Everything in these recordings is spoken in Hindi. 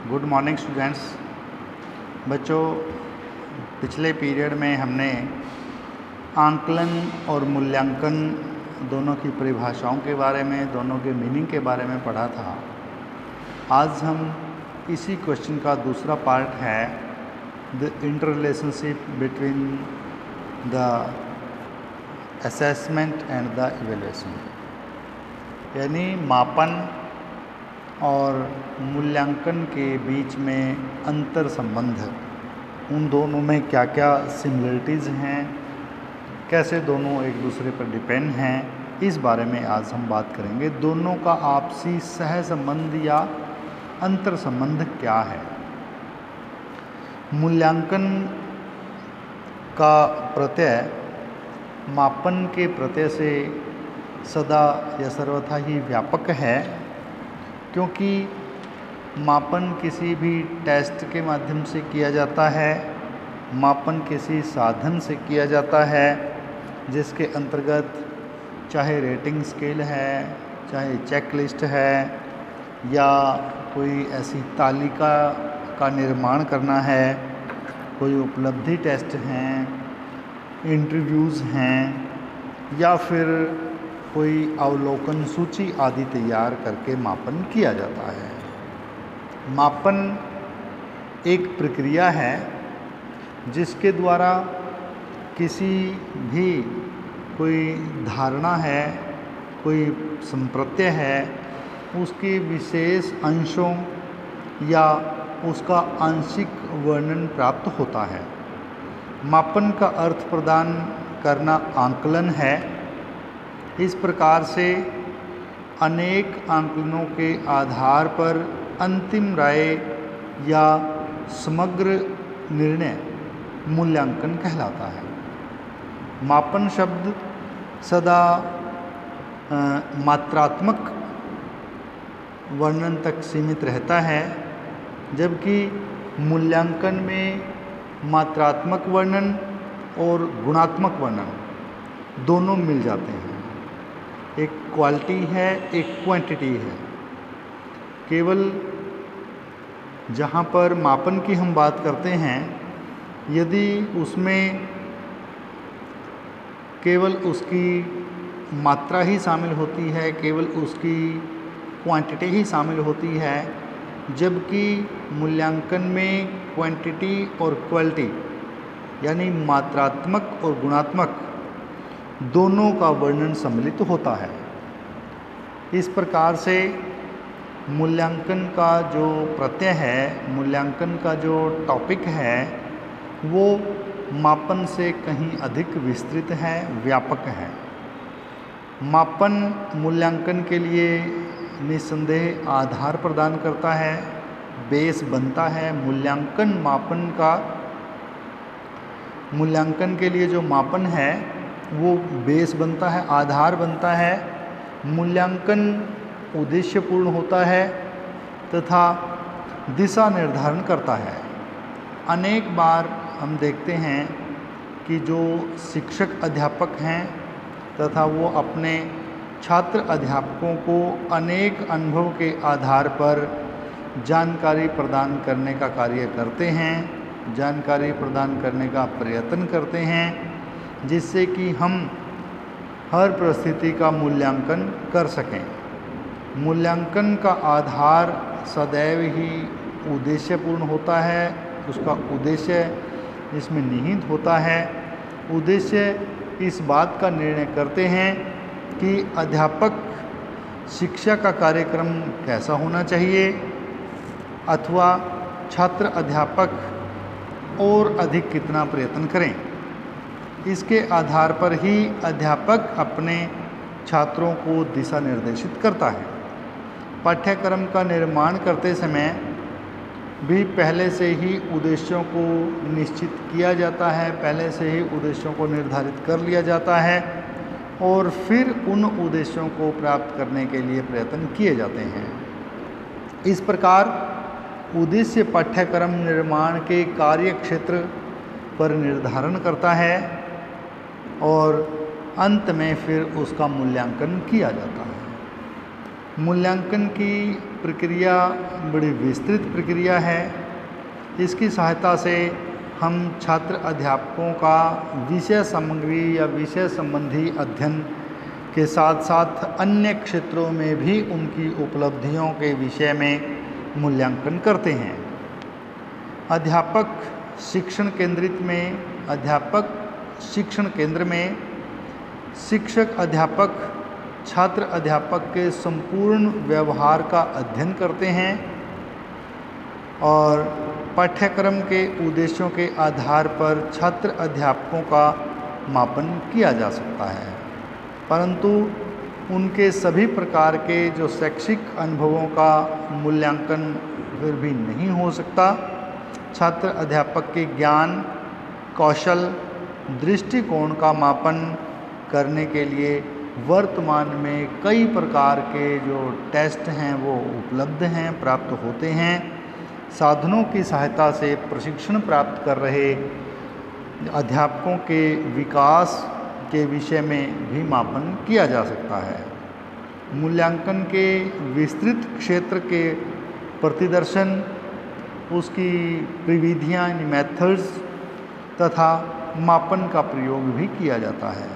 Good morning students. बच्चों, पिछले पीरियड में हमने आंकलन और मूल्यांकन दोनों की परिभाषाओं के बारे में, दोनों के मीनिंग के बारे में पढ़ा था। आज हम इसी क्वेश्चन का दूसरा पार्ट है, the interrelationship between the assessment and the evaluation, यानी मापन और मूल्यांकन के बीच में अंतर संबंध, उन दोनों में क्या क्या सिमिलरिटीज़ हैं, कैसे दोनों एक दूसरे पर डिपेंड हैं, इस बारे में आज हम बात करेंगे। दोनों का आपसी सह संबंध या अंतर संबंध क्या है। मूल्यांकन का प्रत्यय मापन के प्रत्यय से सदा या सर्वथा ही व्यापक है, क्योंकि मापन किसी भी टेस्ट के माध्यम से किया जाता है, मापन किसी साधन से किया जाता है जिसके अंतर्गत चाहे रेटिंग स्केल है, चाहे चेकलिस्ट है, या कोई ऐसी तालिका का निर्माण करना है, कोई उपलब्धि टेस्ट हैं, इंटरव्यूज़ हैं, या फिर कोई अवलोकन सूची आदि तैयार करके मापन किया जाता है। मापन एक प्रक्रिया है जिसके द्वारा किसी भी कोई धारणा है, कोई संप्रत्यय है, उसके विशेष अंशों या उसका आंशिक वर्णन प्राप्त होता है। मापन का अर्थ प्रदान करना आंकलन है। इस प्रकार से अनेक आंकलनों के आधार पर अंतिम राय या समग्र निर्णय मूल्यांकन कहलाता है। मापन शब्द सदा मात्रात्मक वर्णन तक सीमित रहता है, जबकि मूल्यांकन में मात्रात्मक वर्णन और गुणात्मक वर्णन दोनों मिल जाते हैं। एक क्वालिटी है, एक क्वांटिटी है। केवल जहाँ पर मापन की हम बात करते हैं, यदि उसमें केवल उसकी मात्रा ही शामिल होती है, केवल उसकी क्वांटिटी ही शामिल होती है, जबकि मूल्यांकन में क्वांटिटी और क्वालिटी यानी मात्रात्मक और गुणात्मक दोनों का वर्णन सम्मिलित होता है। इस प्रकार से मूल्यांकन का जो प्रत्यय है, मूल्यांकन का जो टॉपिक है, वो मापन से कहीं अधिक विस्तृत है, व्यापक है। मापन मूल्यांकन के लिए निस्संदेह आधार प्रदान करता है, बेस बनता है। मूल्यांकन के लिए जो मापन है वो बेस बनता है, आधार बनता है। मूल्यांकन उद्देश्यपूर्ण होता है तथा दिशा निर्धारण करता है। अनेक बार हम देखते हैं कि जो शिक्षक अध्यापक हैं तथा वो अपने छात्र अध्यापकों को अनेक अनुभव के आधार पर जानकारी प्रदान करने का कार्य करते हैं, जानकारी प्रदान करने का प्रयत्न करते हैं, जिससे कि हम हर परिस्थिति का मूल्यांकन कर सकें। मूल्यांकन का आधार सदैव ही उद्देश्यपूर्ण होता है, उसका उद्देश्य इसमें निहित होता है। उद्देश्य इस बात का निर्णय करते हैं कि अध्यापक शिक्षा का कार्यक्रम कैसा होना चाहिए, अथवा छात्र अध्यापक और अधिक कितना प्रयत्न करें। इसके आधार पर ही अध्यापक अपने छात्रों को दिशा निर्देशित करता है। पाठ्यक्रम का निर्माण करते समय भी पहले से ही उद्देश्यों को निश्चित किया जाता है, पहले से ही उद्देश्यों को निर्धारित कर लिया जाता है और फिर उन उद्देश्यों को प्राप्त करने के लिए प्रयत्न किए जाते हैं। इस प्रकार उद्देश्य पाठ्यक्रम निर्माण के कार्य क्षेत्र पर निर्धारण करता है और अंत में फिर उसका मूल्यांकन किया जाता है। मूल्यांकन की प्रक्रिया बड़ी विस्तृत प्रक्रिया है। इसकी सहायता से हम छात्र अध्यापकों का विषय सामग्री या विषय संबंधी अध्ययन के साथ साथ अन्य क्षेत्रों में भी उनकी उपलब्धियों के विषय में मूल्यांकन करते हैं। अध्यापक शिक्षण केंद्र में शिक्षक अध्यापक छात्र अध्यापक के संपूर्ण व्यवहार का अध्ययन करते हैं और पाठ्यक्रम के उद्देश्यों के आधार पर छात्र अध्यापकों का मापन किया जा सकता है, परंतु उनके सभी प्रकार के जो शैक्षिक अनुभवों का मूल्यांकन फिर भी नहीं हो सकता। छात्र अध्यापक के ज्ञान, कौशल, दृष्टिकोण का मापन करने के लिए वर्तमान में कई प्रकार के जो टेस्ट हैं वो उपलब्ध हैं, प्राप्त होते हैं। साधनों की सहायता से प्रशिक्षण प्राप्त कर रहे अध्यापकों के विकास के विषय में भी मापन किया जा सकता है। मूल्यांकन के विस्तृत क्षेत्र के प्रतिदर्शन, उसकी विधियाँ मेथड्स तथा मापन का प्रयोग भी किया जाता है।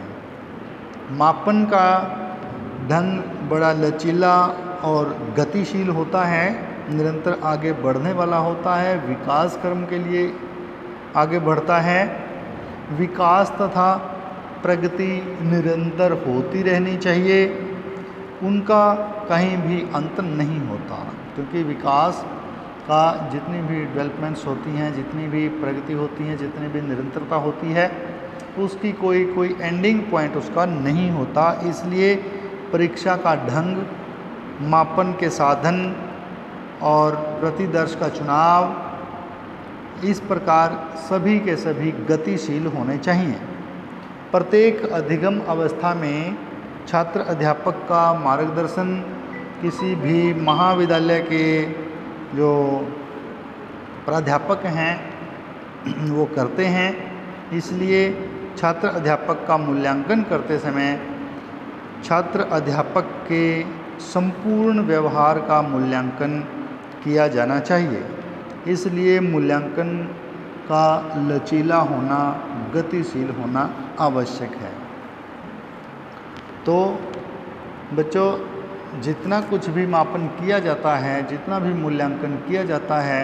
मापन का ढंग बड़ा लचीला और गतिशील होता है, निरंतर आगे बढ़ने वाला होता है, विकास क्रम के लिए आगे बढ़ता है। विकास तथा प्रगति निरंतर होती रहनी चाहिए, उनका कहीं भी अंत नहीं होता, क्योंकि विकास का जितनी भी डेवलपमेंट्स होती हैं, जितनी भी प्रगति होती है, जितनी भी निरंतरता होती है, उसकी कोई एंडिंग पॉइंट उसका नहीं होता। इसलिए परीक्षा का ढंग, मापन के साधन और प्रतिदर्श का चुनाव इस प्रकार सभी के सभी गतिशील होने चाहिए। प्रत्येक अधिगम अवस्था में छात्र अध्यापक का मार्गदर्शन किसी भी महाविद्यालय के जो प्राध्यापक हैं वो करते हैं। इसलिए छात्र अध्यापक का मूल्यांकन करते समय छात्र अध्यापक के संपूर्ण व्यवहार का मूल्यांकन किया जाना चाहिए। इसलिए मूल्यांकन का लचीला होना, गतिशील होना आवश्यक है। तो बच्चों, जितना कुछ भी मापन किया जाता है, जितना भी मूल्यांकन किया जाता है,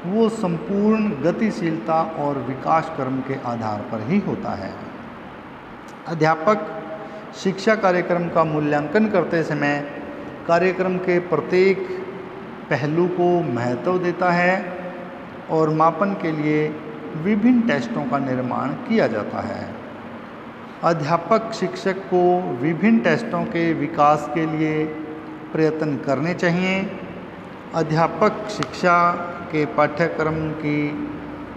वो संपूर्ण गतिशीलता और विकास क्रम के आधार पर ही होता है। अध्यापक शिक्षा कार्यक्रम का मूल्यांकन करते समय कार्यक्रम के प्रत्येक पहलू को महत्व देता है और मापन के लिए विभिन्न टेस्टों का निर्माण किया जाता है। अध्यापक शिक्षक को विभिन्न टेस्टों के विकास के लिए प्रयत्न करने चाहिए। अध्यापक शिक्षा के पाठ्यक्रम की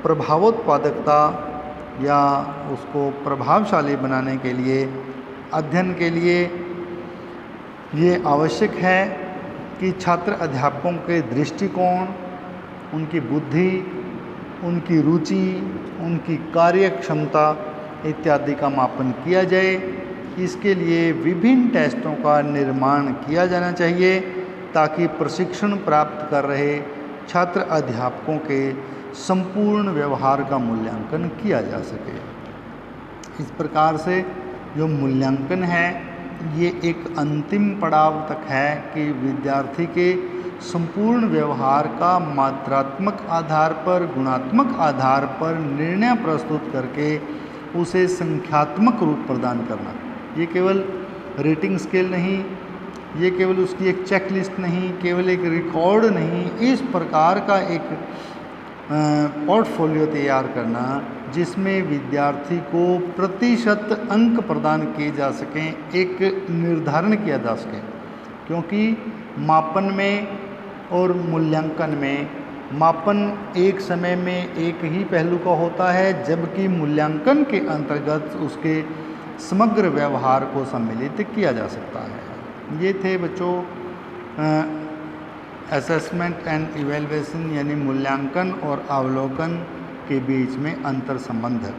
प्रभावोत्पादकता या उसको प्रभावशाली बनाने के लिए अध्ययन के लिए ये आवश्यक है कि छात्र अध्यापकों के दृष्टिकोण, उनकी बुद्धि, उनकी रुचि, उनकी कार्य क्षमता इत्यादि का मापन किया जाए। इसके लिए विभिन्न टेस्टों का निर्माण किया जाना चाहिए ताकि प्रशिक्षण प्राप्त कर रहे छात्र अध्यापकों के संपूर्ण व्यवहार का मूल्यांकन किया जा सके। इस प्रकार से जो मूल्यांकन है ये एक अंतिम पड़ाव तक है कि विद्यार्थी के संपूर्ण व्यवहार का मात्रात्मक आधार पर, गुणात्मक आधार पर निर्णय प्रस्तुत करके उसे संख्यात्मक रूप प्रदान करना। ये केवल रेटिंग स्केल नहीं, ये केवल उसकी एक चेकलिस्ट नहीं, केवल एक रिकॉर्ड नहीं, इस प्रकार का एक पोर्टफोलियो तैयार करना जिसमें विद्यार्थी को प्रतिशत अंक प्रदान किए जा सकें, एक निर्धारण किया जा सके। क्योंकि मापन में और मूल्यांकन में मापन एक समय में एक ही पहलू का होता है, जबकि मूल्यांकन के अंतर्गत उसके समग्र व्यवहार को सम्मिलित किया जा सकता है। ये थे बच्चों असेसमेंट एंड इवैल्यूएशन यानी मूल्यांकन और अवलोकन के बीच में अंतर संबंध।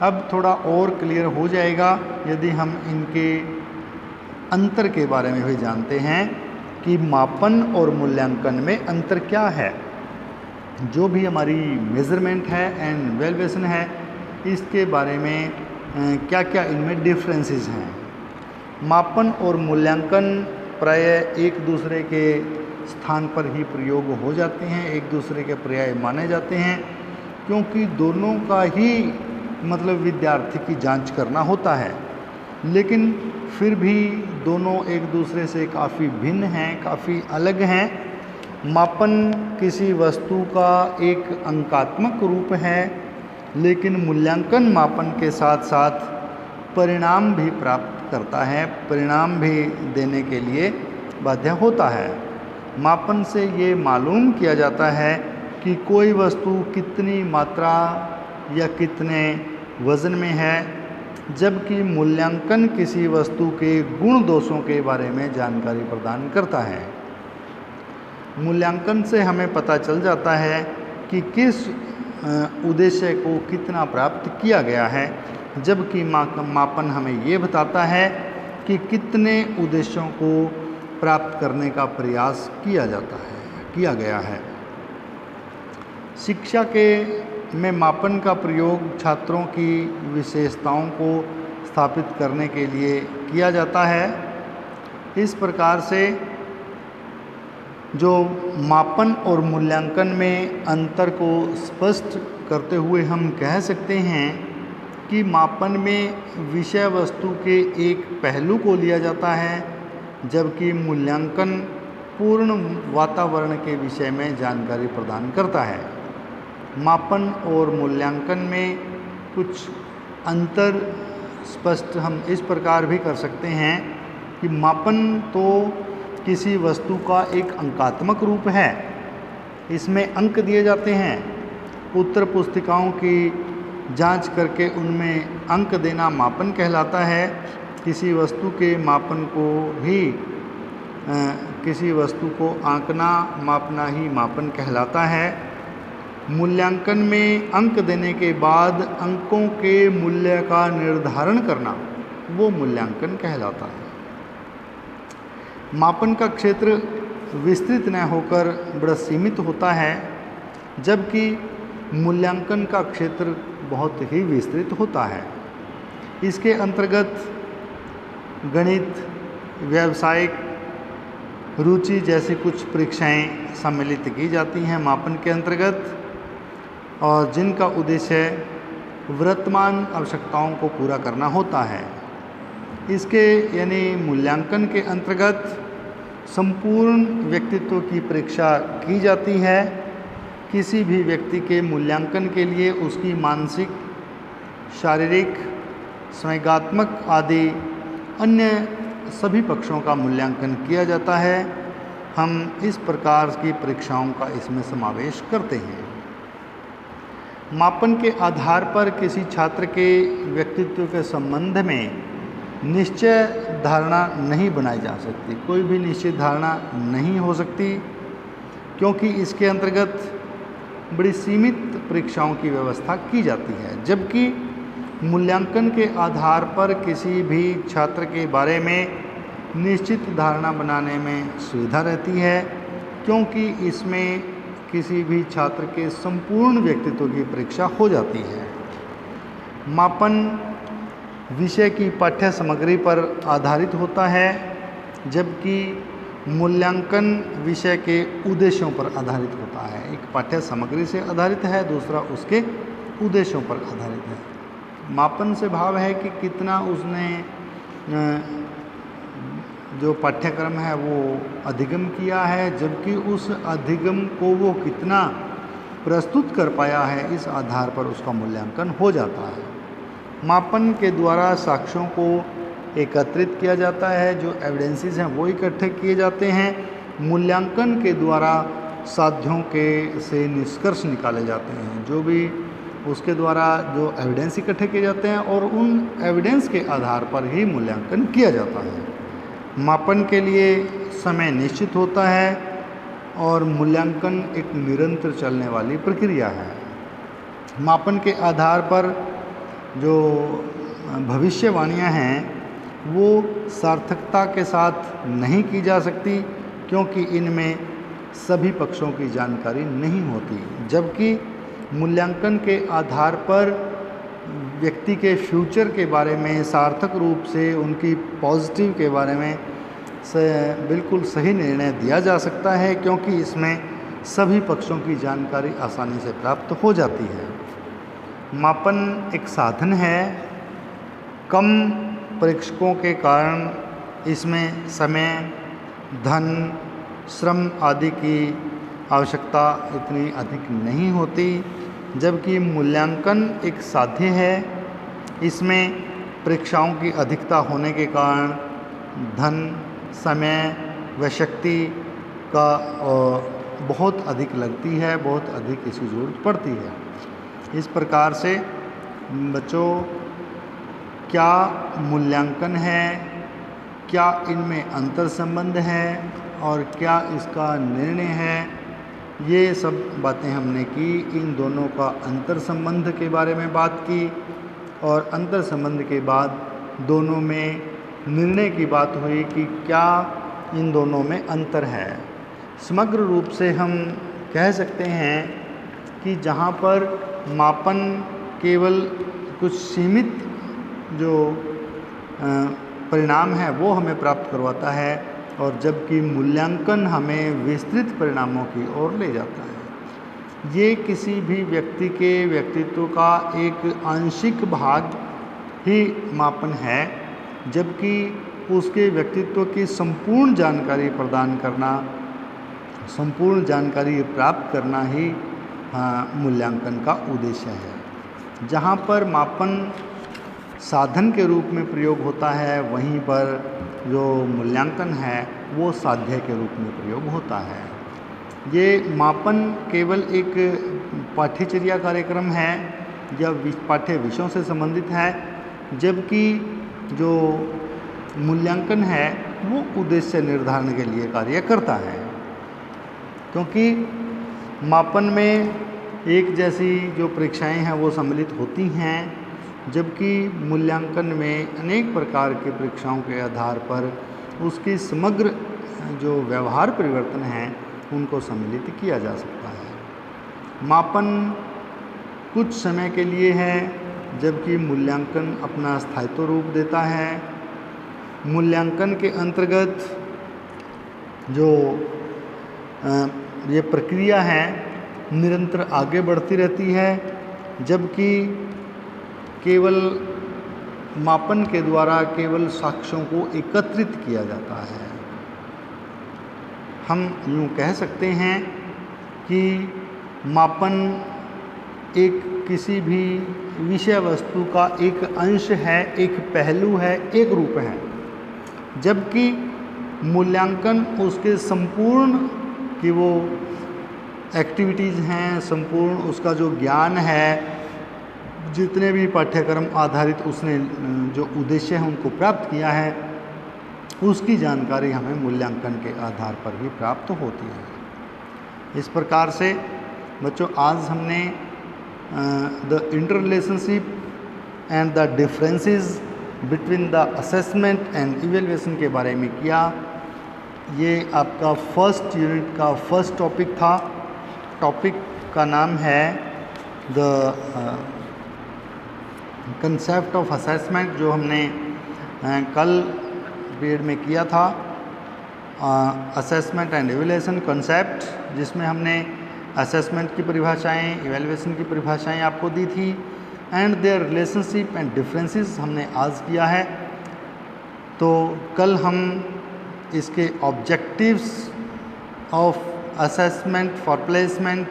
अब थोड़ा और क्लियर हो जाएगा यदि हम इनके अंतर के बारे में भी जानते हैं। कि मापन और मूल्यांकन में अंतर क्या है। जो भी हमारी मेज़रमेंट है एंड वैल्यूएशन है, इसके बारे में क्या क्या इनमें डिफरेंसेस हैं। मापन और मूल्यांकन प्रायः एक दूसरे के स्थान पर ही प्रयोग हो जाते हैं, एक दूसरे के पर्याय माने जाते हैं, क्योंकि दोनों का ही मतलब विद्यार्थी की जांच करना होता है। लेकिन फिर भी दोनों एक दूसरे से काफ़ी भिन्न हैं, काफ़ी अलग हैं। मापन किसी वस्तु का एक अंकात्मक रूप है, लेकिन मूल्यांकन मापन के साथ साथ परिणाम भी प्राप्त करता है, परिणाम भी देने के लिए बाध्य होता है। मापन से ये मालूम किया जाता है कि कोई वस्तु कितनी मात्रा या कितने वज़न में है, जबकि मूल्यांकन किसी वस्तु के गुण दोषों के बारे में जानकारी प्रदान करता है। मूल्यांकन से हमें पता चल जाता है कि किस उद्देश्य को कितना प्राप्त किया गया है, जबकि मापन हमें ये बताता है कि कितने उद्देश्यों को प्राप्त करने का प्रयास किया गया है। शिक्षा में मापन का प्रयोग छात्रों की विशेषताओं को स्थापित करने के लिए किया जाता है। इस प्रकार से जो मापन और मूल्यांकन में अंतर को स्पष्ट करते हुए हम कह सकते हैं कि मापन में विषय वस्तु के एक पहलू को लिया जाता है, जबकि मूल्यांकन पूर्ण वातावरण के विषय में जानकारी प्रदान करता है। मापन और मूल्यांकन में कुछ अंतर स्पष्ट हम इस प्रकार भी कर सकते हैं कि मापन तो किसी वस्तु का एक अंकात्मक रूप है, इसमें अंक दिए जाते हैं। उत्तर पुस्तिकाओं की जांच करके उनमें अंक देना मापन कहलाता है। किसी वस्तु के मापन को ही किसी वस्तु को आंकना मापना ही मापन कहलाता है। मूल्यांकन में अंक देने के बाद अंकों के मूल्य का निर्धारण करना वो मूल्यांकन कहलाता है। मापन का क्षेत्र विस्तृत न होकर बड़ा सीमित होता है, जबकि मूल्यांकन का क्षेत्र बहुत ही विस्तृत होता है। इसके अंतर्गत गणित, व्यावसायिक रुचि जैसी कुछ परीक्षाएं सम्मिलित की जाती हैं मापन के अंतर्गत, और जिनका उद्देश्य वर्तमान आवश्यकताओं को पूरा करना होता है। इसके यानी मूल्यांकन के अंतर्गत संपूर्ण व्यक्तित्व की परीक्षा की जाती है। किसी भी व्यक्ति के मूल्यांकन के लिए उसकी मानसिक, शारीरिक, संवेगात्मक आदि अन्य सभी पक्षों का मूल्यांकन किया जाता है। हम इस प्रकार की परीक्षाओं का इसमें समावेश करते हैं। मापन के आधार पर किसी छात्र के व्यक्तित्व के संबंध में निश्चय धारणा नहीं बनाई जा सकती, कोई भी निश्चित धारणा नहीं हो सकती, क्योंकि इसके अंतर्गत बड़ी सीमित परीक्षाओं की व्यवस्था की जाती है। जबकि मूल्यांकन के आधार पर किसी भी छात्र के बारे में निश्चित धारणा बनाने में सुविधा रहती है, क्योंकि इसमें किसी भी छात्र के संपूर्ण व्यक्तित्व की परीक्षा हो जाती है। मापन विषय की पाठ्य सामग्री पर आधारित होता है, जबकि मूल्यांकन विषय के उद्देश्यों पर आधारित होता है। एक पाठ्य सामग्री से आधारित है, दूसरा उसके उद्देश्यों पर आधारित है। मापन से भाव है कि कितना उसने जो पाठ्यक्रम है वो अधिगम किया है, जबकि उस अधिगम को वो कितना प्रस्तुत कर पाया है, इस आधार पर उसका मूल्यांकन हो जाता है। मापन के द्वारा साक्ष्यों को एकत्रित किया जाता है, जो एविडेंसेस हैं वो इकट्ठे किए जाते हैं। मूल्यांकन के द्वारा साध्यों से निष्कर्ष निकाले जाते हैं, जो भी उसके द्वारा जो एविडेंस इकट्ठे किए जाते हैं, और उन एविडेंस के आधार पर ही मूल्यांकन किया जाता है। मापन के लिए समय निश्चित होता है और मूल्यांकन एक निरंतर चलने वाली प्रक्रिया है। मापन के आधार पर जो भविष्यवाणियां हैं वो सार्थकता के साथ नहीं की जा सकती, क्योंकि इनमें सभी पक्षों की जानकारी नहीं होती, जबकि मूल्यांकन के आधार पर व्यक्ति के फ्यूचर के बारे में सार्थक रूप से उनकी पॉजिटिव के बारे में बिल्कुल सही निर्णय दिया जा सकता है, क्योंकि इसमें सभी पक्षों की जानकारी आसानी से प्राप्त हो जाती है। मापन एक साधन है, कम परीक्षकों के कारण इसमें समय, धन, श्रम आदि की आवश्यकता इतनी अधिक नहीं होती, जबकि मूल्यांकन एक साध्य है, इसमें परीक्षाओं की अधिकता होने के कारण धन, समय व शक्ति का बहुत अधिक लगती है, बहुत अधिक इसकी ज़रूरत पड़ती है। इस प्रकार से बच्चों, क्या मूल्यांकन है, क्या इनमें अंतर संबंध है और क्या इसका निर्णय है, ये सब बातें हमने की। इन दोनों का अंतर संबंध के बारे में बात की और अंतर संबंध के बाद दोनों में निर्णय की बात हुई कि क्या इन दोनों में अंतर है। समग्र रूप से हम कह सकते हैं कि जहाँ पर मापन केवल कुछ सीमित जो परिणाम है वो हमें प्राप्त करवाता है, और जबकि मूल्यांकन हमें विस्तृत परिणामों की ओर ले जाता है। ये किसी भी व्यक्ति के व्यक्तित्व का एक आंशिक भाग ही मापन है, जबकि उसके व्यक्तित्व की संपूर्ण जानकारी प्रदान करना, संपूर्ण जानकारी प्राप्त करना ही मूल्यांकन का उद्देश्य है। जहाँ पर मापन साधन के रूप में प्रयोग होता है, वहीं पर जो मूल्यांकन है वो साध्य के रूप में प्रयोग होता है। ये मापन केवल एक पाठ्यचर्या कार्यक्रम है या पाठ्य विषयों से संबंधित है, जबकि जो मूल्यांकन है वो उद्देश्य निर्धारण के लिए कार्य करता है, क्योंकि मापन में एक जैसी जो परीक्षाएं हैं वो सम्मिलित होती हैं, जबकि मूल्यांकन में अनेक प्रकार की परीक्षाओं के आधार पर उसकी समग्र जो व्यवहार परिवर्तन हैं उनको सम्मिलित किया जा सकता है। मापन कुछ समय के लिए है, जबकि मूल्यांकन अपना स्थायित्व रूप देता है। मूल्यांकन के अंतर्गत जो ये प्रक्रिया है निरंतर आगे बढ़ती रहती है, जबकि केवल मापन के द्वारा केवल साक्ष्यों को एकत्रित किया जाता है। हम यूँ कह सकते हैं कि मापन एक किसी भी विषय वस्तु का एक अंश है, एक पहलू है, एक रूप है, जबकि मूल्यांकन उसके संपूर्ण कि वो एक्टिविटीज़ हैं, संपूर्ण उसका जो ज्ञान है, जितने भी पाठ्यक्रम आधारित उसने जो उद्देश्य हैं उनको प्राप्त किया है, उसकी जानकारी हमें मूल्यांकन के आधार पर भी प्राप्त होती है। इस प्रकार से बच्चों, आज हमने the inter relationship and the differences between the assessment and evaluation के बारे में किया। ये आपका फर्स्ट यूनिट का फर्स्ट टॉपिक था। टॉपिक का नाम है द कंसेप्ट ऑफ असेसमेंट, जो हमने कल पीरियड में किया था, असेसमेंट एंड इवैल्यूएशन कंसेप्ट, जिसमें हमने असेसमेंट की परिभाषाएं, इवैल्यूएशन की परिभाषाएं आपको दी थी, and their relationship and differences हमने आज किया है। तो कल हम इसके objectives of assessment for placement,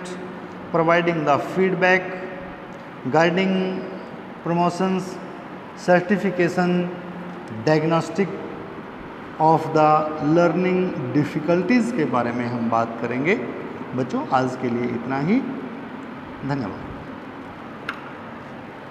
providing the feedback, guiding promotions, certification, diagnostic of the learning difficulties के बारे में हम बात करेंगे। बच्चों, आज के लिए इतना ही। धन्यवाद।